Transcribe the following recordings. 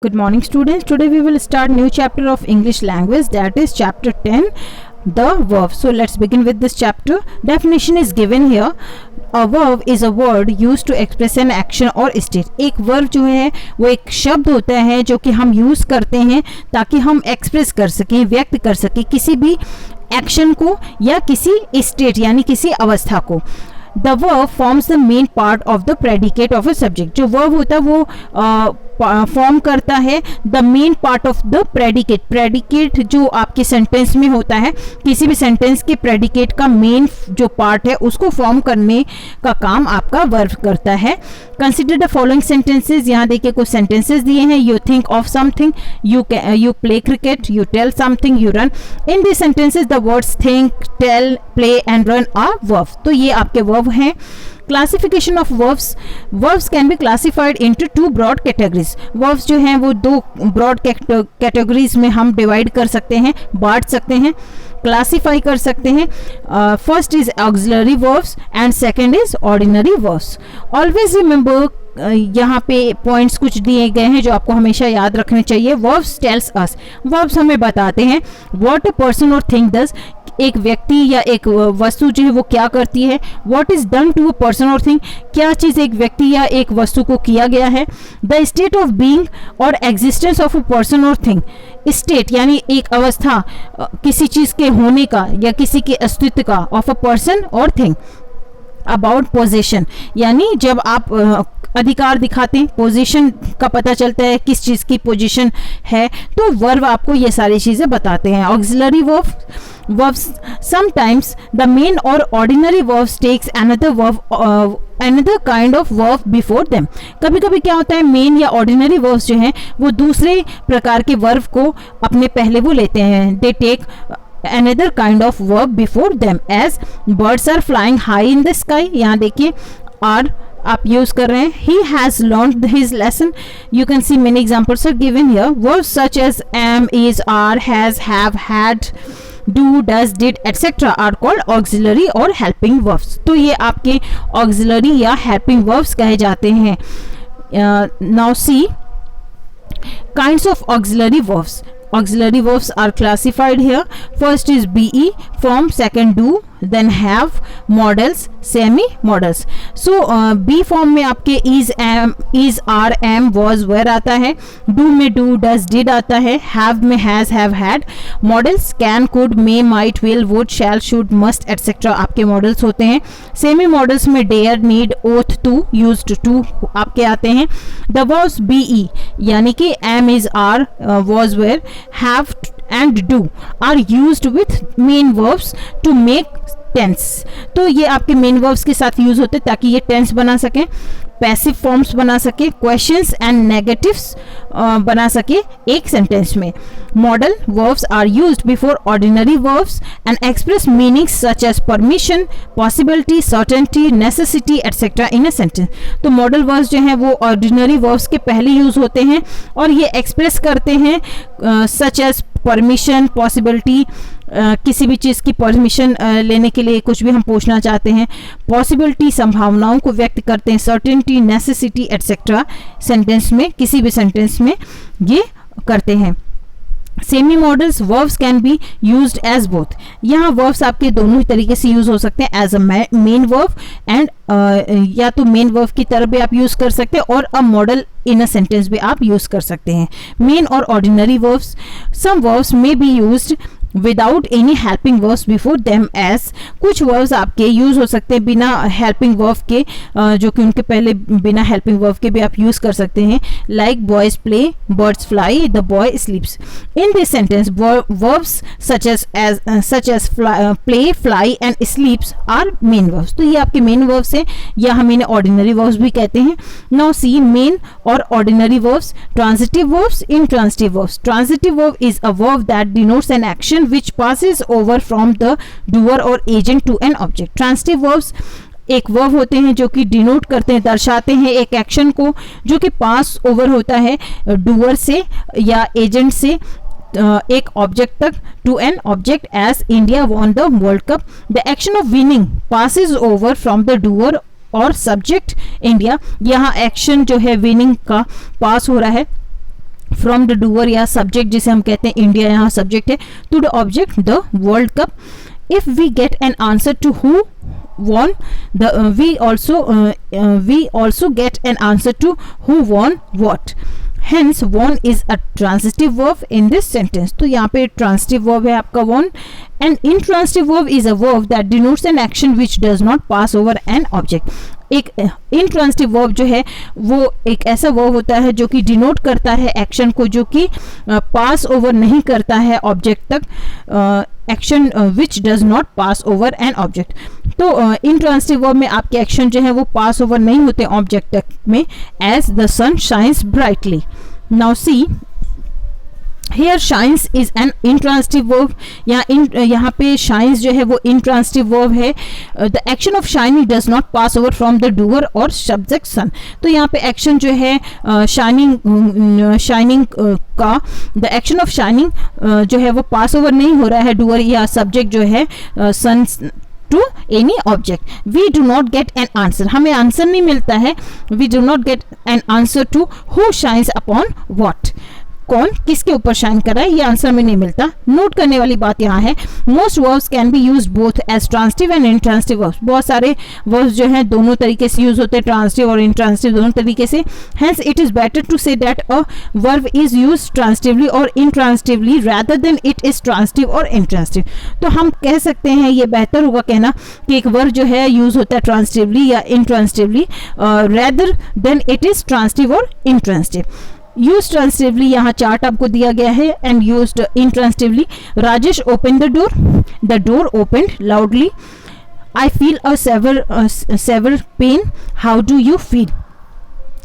Good morning students. Today we will start new chapter of English language, that is chapter 10, the verb. So let's begin with this chapter. Definition is given here. A verb is a word used to express an action or state. एक verb जो है वो एक शब्द होता है जो कि हम यूज करते हैं ताकि हम एक्सप्रेस कर सकें, व्यक्त कर सकें किसी भी एक्शन को या किसी स्टेट यानी किसी अवस्था को. The verb forms the main part of the predicate of a subject. जो verb होता है वो फॉर्म करता है the main part of the predicate. Predicate जो आपके सेंटेंस में होता है, किसी भी सेंटेंस के प्रेडिकेट का मेन जो पार्ट है उसको फॉर्म करने का काम आपका वर्ब करता है. Consider the following sentences. यहाँ देखिए कुछ सेंटेंसेस दिए हैं. You think of something, you play cricket, you tell something, you run. In this sentences the words think, tell, play and run are verb. तो ये आपके वर्ब हैं. Classification of verbs. Verbs can be classified into two broad categories. Verbs जो हैं वो दो broad categories में हम divide कर सकते हैं, बांट सकते हैं, classify कर सकते हैं. First is auxiliary verbs and second is ordinary verbs. Always remember यहाँ पे पॉइंट्स कुछ दिए गए हैं जो आपको हमेशा याद रखने चाहिए. Verbs tells us. Verbs हमें बताते हैं what a person or thing does. एक व्यक्ति या एक वस्तु जो है वो क्या करती है. What is done to a person or thing. क्या चीज़ एक व्यक्ति या एक वस्तु को किया गया है. The state of being और existence of a person or thing. State यानी एक अवस्था किसी चीज़ के होने का या किसी के अस्तित्व का. Of a person or thing. About possession यानी जब आप अधिकार दिखाते हैं, पोजीशन का पता चलता है किस चीज़ की पोजीशन है, तो वर्ब आपको ये सारी चीज़ें बताते हैं. Auxiliary verbs sometimes the main or ordinary verbs takes another kind of verb before them. कभी कभी क्या होता है, मेन या ऑर्डिनरी verbs जो हैं वो दूसरे प्रकार के वर्ब को अपने पहले वो लेते हैं. they take another kind of verb before them as birds are flying high in the sky. यहाँ देखिए are आप यूज कर रहे हैं. He has learned his lesson. You can see many examples are given here. Verbs such as am, is, are, has, have, had, do, does, did, etc. are called auxiliary or helping verbs. तो ये आपके auxiliary या helping verbs कहे जाते हैं. Now see kinds of auxiliary verbs. Auxiliary verbs are classified here. First is be, form, second do, then have, models, semi models. So be form में आपके is, am, is, are, am, was, were आता है. do में do, does, did आता है. have में has, have, had. models can, could, may, might, will, would, shall, should, must, etc. आपके models होते हैं. semi models में dare, need, ought to, used to आपके आते हैं. the verbs be यानी कि am, is, are, was, were, have and do are used with main verbs to make tense. तो ये आपके मेन वर्ब्स के साथ यूज होते हैं ताकि ये टेंस बना सके, पैसिव फॉर्म्स बना सके, क्वेश्चंस एंड नेगेटिव्स बना सके एक सेंटेंस में. Modal verbs are used before ordinary verbs and express meanings such as permission, possibility, certainty, necessity etcetera in a sentence. तो मॉडल वर्ब्स जो हैं वो ऑर्डिनरी वर्ब्स के पहले यूज होते हैं और ये एक्सप्रेस करते हैं सच एज परमिशन, पॉसिबिलिटी, किसी भी चीज़ की परमिशन लेने के लिए कुछ भी हम पूछना चाहते हैं, पॉसिबिलिटी, संभावनाओं को व्यक्त करते हैं, सर्टेनिटी, नेसेसिटी एटसेट्रा सेंटेंस में, किसी भी सेंटेंस में ये करते हैं. Semi modals verbs can be used as both. यहाँ वर्ब्स आपके दोनों ही तरीके से यूज हो सकते हैं. As a main verb and या तो मेन वर्ब की तरह भी आप यूज कर सकते हैं और a model in a sentence भी आप यूज कर सकते हैं. मेन और ordinary verbs. Some verbs may be used without any helping verbs before them as. कुछ वर्ब्स आपके यूज हो सकते हैं बिना हेल्पिंग वर्ब के, जो कि उनके पहले बिना हेल्पिंग वर्ब के भी आप यूज कर सकते हैं. Like boys play, birds fly, the boy sleeps. In this sentence verbs such as play, fly and sleeps are main verbs. तो ये आपके मेन वर्ब्स हैं या हम इन्हें ऑर्डिनरी वर्ब्स भी कहते हैं. नाउ सी मेन और ordinary verbs. Transitive verbs. In transitive verbs, transitive verb is a verb that denotes an action which passes over from the doer or agent to an object. Transitive verbs एक verb होते हैं जो कि denote करते हैं, दर्शाते हैं एक एक्शन को जो कि पास ओवर होता है डूअर से या एजेंट से एक ऑब्जेक्ट तक, to an object. As India won the world cup, the action of winning passes over from the doer और सब्जेक्ट इंडिया. यहाँ एक्शन जो है विनिंग का पास हो रहा है फ्रॉम द डूअर या सब्जेक्ट जिसे हम कहते हैं इंडिया यहाँ सब्जेक्ट है, to the object the world cup. If we get an answer to who won, we also get an answer to who won what. Hence won is a transitive verb in this sentence. तो यहाँ पे transitive verb है आपका won, and intransitive verb is a verb that denotes an action which does not pass over an object. एक intransitive verb जो है वो एक ऐसा verb होता है जो कि डिनोट करता है एक्शन को जो कि पास ओवर नहीं करता है ऑब्जेक्ट तक, action which does not pass over an object. तो intransitive verb में आपके एक्शन जो है वो पास ओवर नहीं होते ऑब्जेक्ट तक में. As the sun shines brightly. Now see Here shines is an intransitive verb. यहाँ पे shines जो है वो intransitive verb है. The action of shining does not pass over from the doer or subject sun. तो यहाँ पे action जो है shining का the action of shining जो है वो pass over नहीं हो रहा है doer या subject जो है sun to any object. We do not get an answer. हमें आंसर नहीं मिलता है. We do not get an answer to who shines upon what. कौन किसके ऊपर शाइन कर रहा है ये आंसर में नहीं मिलता. नोट करने वाली बात यहाँ है, most verbs can be used both as transitive and intransitive verbs. बहुत सारे वर्ब्स जो हैं दोनों तरीके से यूज होते हैं, ट्रांसिटिव और इंट्रांसिटिव दोनों तरीके से. Hence it is better to say that a verb is used transitively और intransitively rather than it is transitive और इंट्रांसिटिव. तो हम कह सकते हैं ये बेहतर होगा कहना कि एक वर्ब जो है यूज होता है ट्रांसिटिवली या intransitively rather than it is transitive और इंट्रांसिटिव. यूज ट्रांसिटिवली यहाँ चार्ट आपको दिया गया है and used intransitively. Rajesh open the door opened loudly. I feel a severe pain, how do you feel.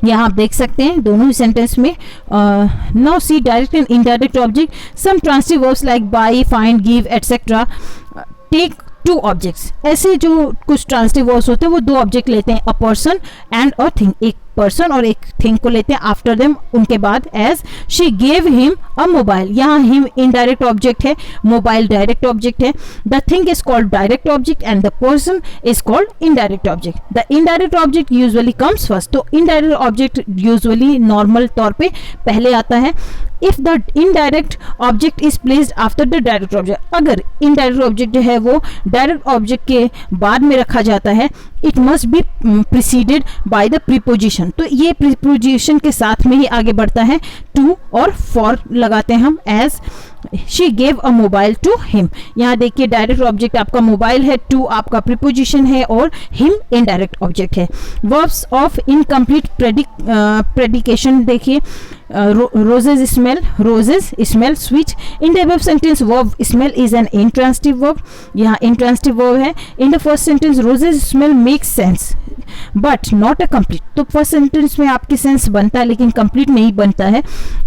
यहाँ आप देख सकते हैं दोनों ही सेंटेंस में. Now see direct and indirect object. Some transitive verbs like buy, find, give etcetera take two objects. ऐसे जो कुछ ट्रांसिटिव वर्ब्स होते हैं वो दो ऑब्जेक्ट लेते हैं, a person and a thing. एक पर्सन और एक थिंग को लेते हैं आफ्टर देम उनके बाद. As she gave him a mobile. यहाँ हिम इनडायरेक्ट ऑब्जेक्ट है, मोबाइल डायरेक्ट ऑब्जेक्ट है. The thing is called direct object and the person is called indirect object. The indirect object usually comes first. तो indirect object usually normal तौर पे पहले आता है. If the indirect object is placed after the direct object. अगर indirect object जो है वो डायरेक्ट ऑब्जेक्ट के बाद में रखा जाता है, it must be preceded by the preposition. तो ये प्रीपोजिशन के साथ में ही आगे बढ़ता है. टू और फॉर लगाते हैं हम. As she gave a mobile to him. यहाँ देखिए डायरेक्ट ऑब्जेक्ट आपका मोबाइल है, टू आपका प्रीपोजिशन है और हिम इनडायरेक्ट ऑब्जेक्ट है. वर्ब्स ऑफ इनकम्प्लीट प्रेडिकेशन देखिए. Roses smell sweet. In the above sentence verb smell is an intransitive verb. यहाँ intransitive verb है. In the first sentence roses smell makes sense but not a complete. तो first sentence में आपके sense बनता है लेकिन complete नहीं बनता है.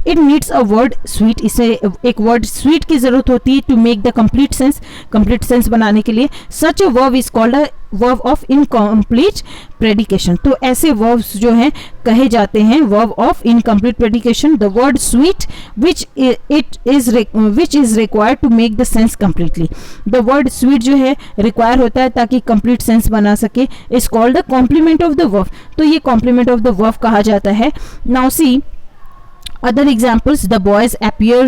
It needs a word sweet. इसे एक word sweet की जरूरत होती है to make the complete sense बनाने के लिए. Such a verb is called a verb of incomplete predication. तो ऐसे verbs जो हैं कहे जाते हैं verb of incomplete predication. The word sweet which is required to make the sense completely. The word sweet जो है require होता है ताकि complete sense बना सके, is called the complement of the verb. तो ये complement of the verb कहा जाता है. Now see other examples. The boys appear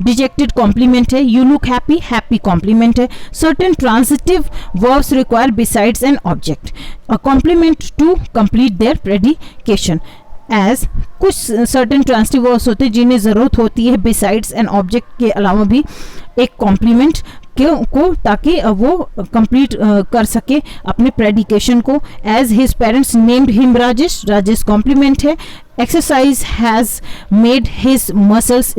dejected complement है. You look happy complement है. Certain transitive verbs require besides an object a complement to complete their predication. As कुछ certain transitive verbs होते हैं जिन्हें ज़रूरत होती है बिसाइड्स एन ऑब्जेक्ट के अलावा भी एक कॉम्प्लीमेंट को ताकि वो कंप्लीट कर सके अपने प्रेडिकेशन को. As his parents named him Rajesh complement है. Exercise has made his muscles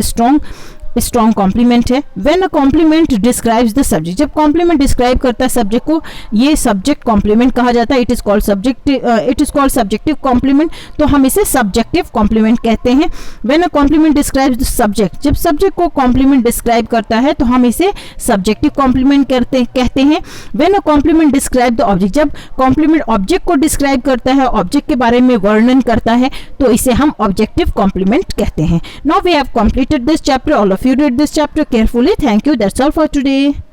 strong complement है. When a complement describes the subject. जब कॉम्प्लीमेंट डिस्क्राइब करता है सब्जेक्ट को ये सब्जेक्ट कॉम्प्लीमेंट कहा जाता है. It is called subjective complement. तो हम इसे सब्जेक्टिव कॉम्प्लीमेंट कहते हैं. When a complement describes the subject. जब सब्जेक्ट को कॉम्प्लीमेंट डिस्क्राइब करता है तो हम इसे सब्जेक्टिव कॉम्प्लीमेंट कहते हैं. When a complement describe the object. जब कॉम्प्लीमेंट ऑब्जेक्ट को डिस्क्राइब करता है, ऑब्जेक्ट के बारे में वर्णन करता है, तो इसे हम ऑब्जेक्टिव कॉम्प्लीमेंट कहते हैं. Now we have completed this chapter. All of you read this chapter carefully. Thank you. That's all for today.